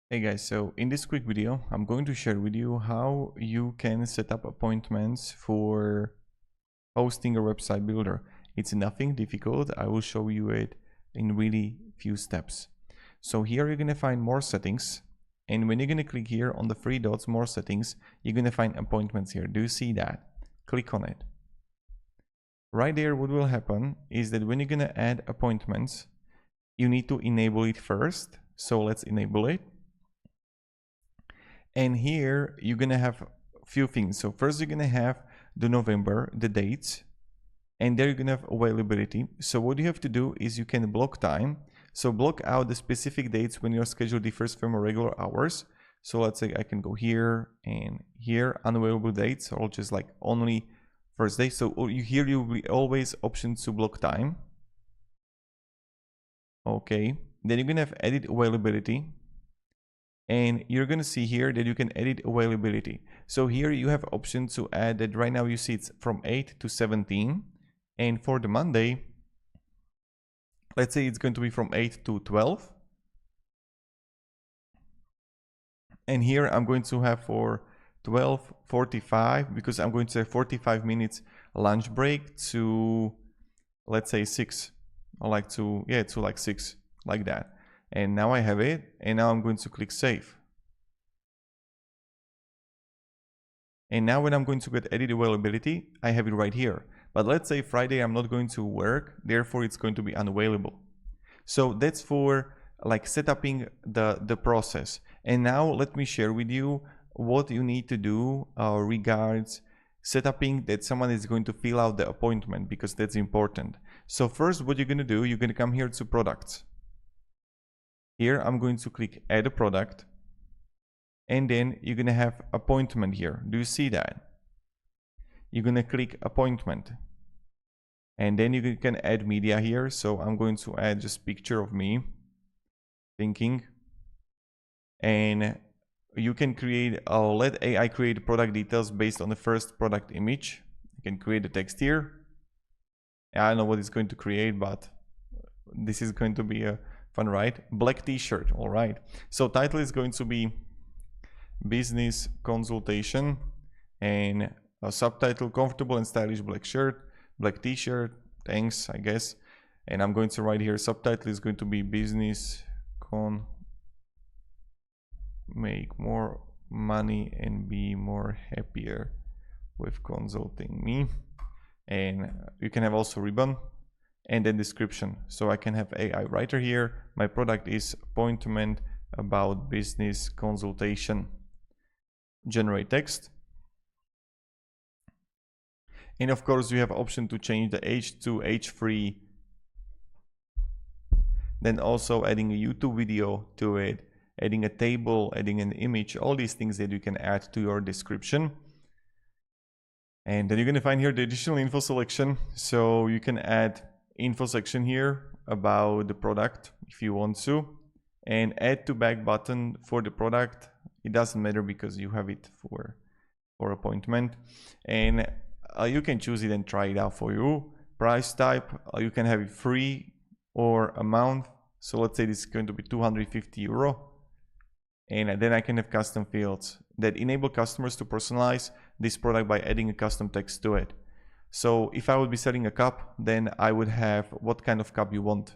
Hey guys, so in this quick video, I'm going to share with you how you can set up appointments for hosting a website builder. It's nothing difficult. I will show you it in really few steps. So here you're going to find more settings. And when you're going to click here on the three dots, more settings, you're going to find appointments here. Do you see that? Click on it. Right there, what will happen is that when you're going to add appointments, you need to enable it first. So let's enable it. And here you're gonna have a few things. So first you're gonna have the November, the dates, and there you're gonna have availability. So what you have to do is you can block time. So block out the specific dates when your schedule differs from your regular hours. So let's say I can go here and here, unavailable dates, or just like only first day. So here you will be always options to block time. Okay, then you're gonna have edit availability. And you're going to see here that you can edit availability. So here you have option to add that. Right now you see it's from 8 to 17. And for the Monday, let's say it's going to be from 8 to 12. And here I'm going to have for 12:45, because I'm going to have 45 minutes lunch break to, let's say 6, or like to like 6, like that. And now I have it, and now I'm going to click save. And now when I'm going to get edit availability, I have it right here. But let's say Friday I'm not going to work, therefore it's going to be unavailable. So that's for like setuping the process. And now let me share with you what you need to do regards setuping that someone is going to fill out the appointment, because that's important. So first, what you're going to do, you're going to come here to products. Here I'm going to click add a product, and then you're going to have appointment here. Do you see that? You're going to click appointment, and then you can add media here. So I'm going to add just picture of me thinking, and you can create, let AI create product details based on the first product image. You can create the text here. I don't know what it's going to create, but this is going to be a fun, right? Black t-shirt. All right, so title is going to be business consultation, and a subtitle, comfortable and stylish black shirt, black t-shirt, thanks, I guess. And I'm going to write here, subtitle is going to be business con make more money and be more happier with consulting me. And you can have also ribbon, and then description. So I can have AI writer here. My product is appointment about business consultation. Generate text. And of course you have option to change the age to age 3. Then also adding a YouTube video to it, adding a table, adding an image, all these things that you can add to your description. And then you're going to find here the additional info selection. So you can add info section here about the product if you want to, and add to back button for the product. It doesn't matter because you have it for appointment. And you can choose it and try it out for you. Price type, you can have it free or a month. So let's say this is going to be 250 euro. And then I can have custom fields that enable customers to personalize this product by adding a custom text to it. So if I would be selling a cup, then I would have what kind of cup you want,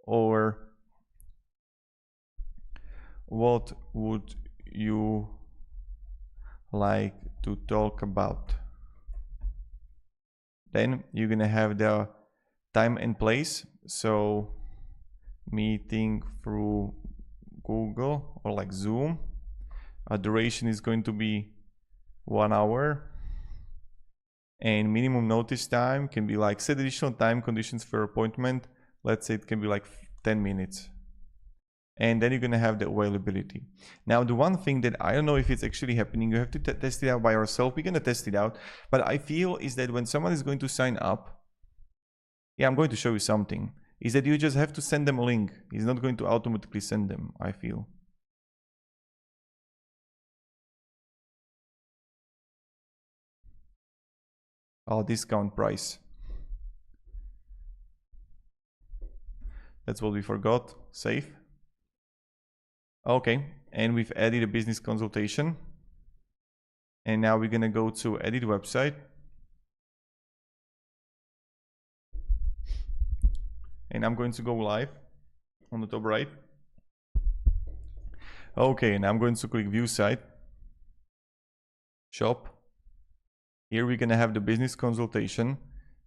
or what would you like to talk about. Then you're gonna have the time and place. So meeting through Google or like Zoom. Duration is going to be 1 hour. And minimum notice time can be like set additional time conditions for appointment. Let's say it can be like 10 minutes. And then you're going to have the availability. Now, the one thing that I don't know if it's actually happening, you have to test it out by yourself. We're going to test it out. But I feel is that when someone is going to sign up, yeah, I'm going to show you something, is that you just have to send them a link. It's not going to automatically send them, I feel. Oh, discount price. That's what we forgot. Save. Okay, and we've added a business consultation. And now we're gonna go to edit website. And I'm going to go live on the top right. Okay, and I'm going to click view site, shop. Here we're gonna have the business consultation,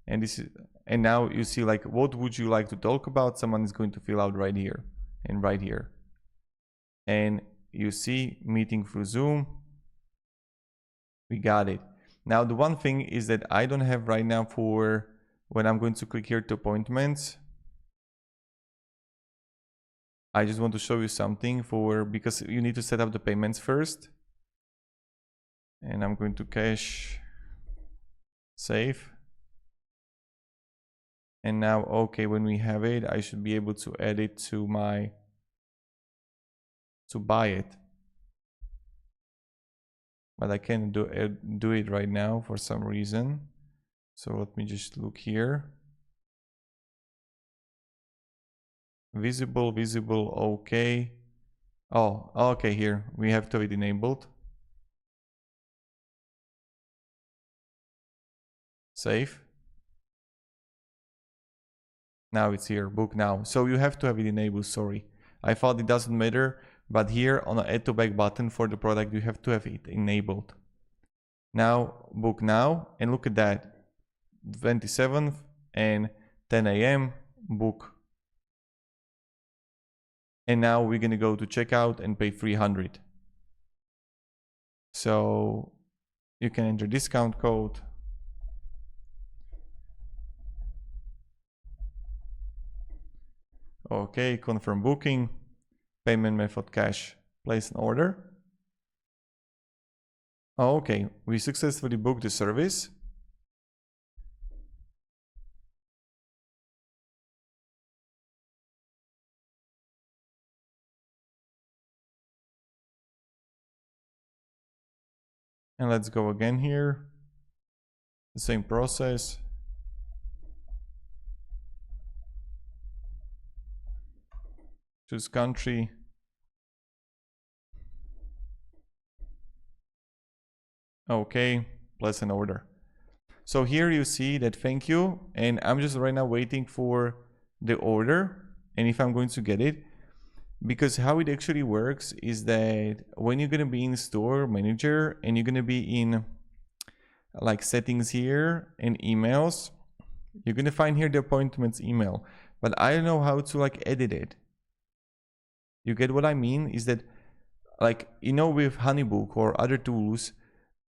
and this is, and now you see like what would you like to talk about. Someone is going to fill out right here and right here, and you see meeting through Zoom. We got it. Now the one thing is that I don't have right now for when I'm going to click here to appointments. I just want to show you something for, because you need to set up the payments first. And I'm going to cache, save. And now, okay, when we have it, I should be able to add it to my, to buy it. But I can't do it right now for some reason. So let me just look here. Visible, okay. Oh, okay, here we have to have it enabled. Save. Now it's here, book now. So you have to have it enabled, sorry. I thought it doesn't matter, but here on the add to back button for the product, you have to have it enabled. Now, book now, and look at that. 27th and 10 a.m. book. And now we're gonna go to checkout and pay 300. So you can enter discount code. Okay, confirm booking, payment method cash, place an order. Oh, okay, we successfully booked the service. And let's go again here. The same process. Choose country. Okay, place an order. So here you see that thank you, and I'm just right now waiting for the order and if I'm going to get it. Because how it actually works is that when you're gonna be in store manager and you're gonna be in like settings here and emails, you're gonna find here the appointments email, but I don't know how to like edit it. You get what I mean? Is that like, you know, with Honeybook or other tools,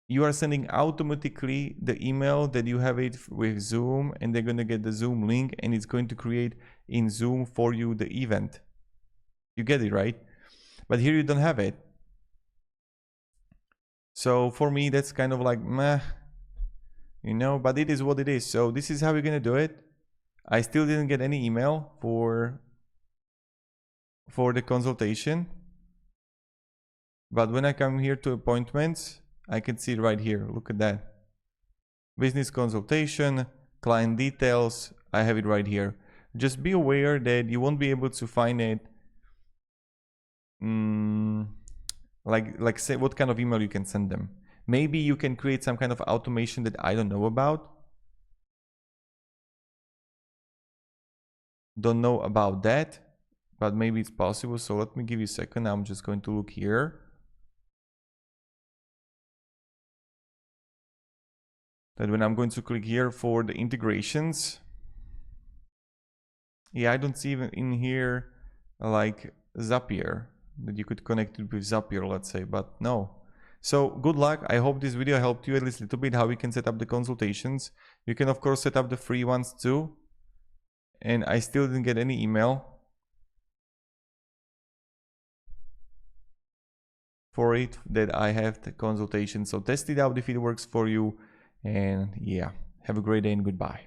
you are sending automatically the email that you have it with Zoom, and they're gonna get the Zoom link and it's going to create in Zoom for you the event. You get it, right? But here you don't have it. So for me, that's kind of like meh, you know, but it is what it is. So this is how we're gonna do it. I still didn't get any email for the consultation. But when I come here to appointments, I can see it right here. Look at that. Business consultation, client details. I have it right here. Just be aware that you won't be able to find it. Like say what kind of email you can send them. Maybe you can create some kind of automation that I don't know about. Don't know about that, but maybe it's possible. So let me give you a second. I'm just going to look here. That when I'm going to click here for the integrations, yeah, I don't see even in here like Zapier, that you could connect it with Zapier, let's say, but no. So good luck. I hope this video helped you at least a little bit how we can set up the consultations. You can of course set up the free ones too. And I still didn't get any email for it that I have the consultation. So test it out if it works for you. And yeah, have a great day and goodbye.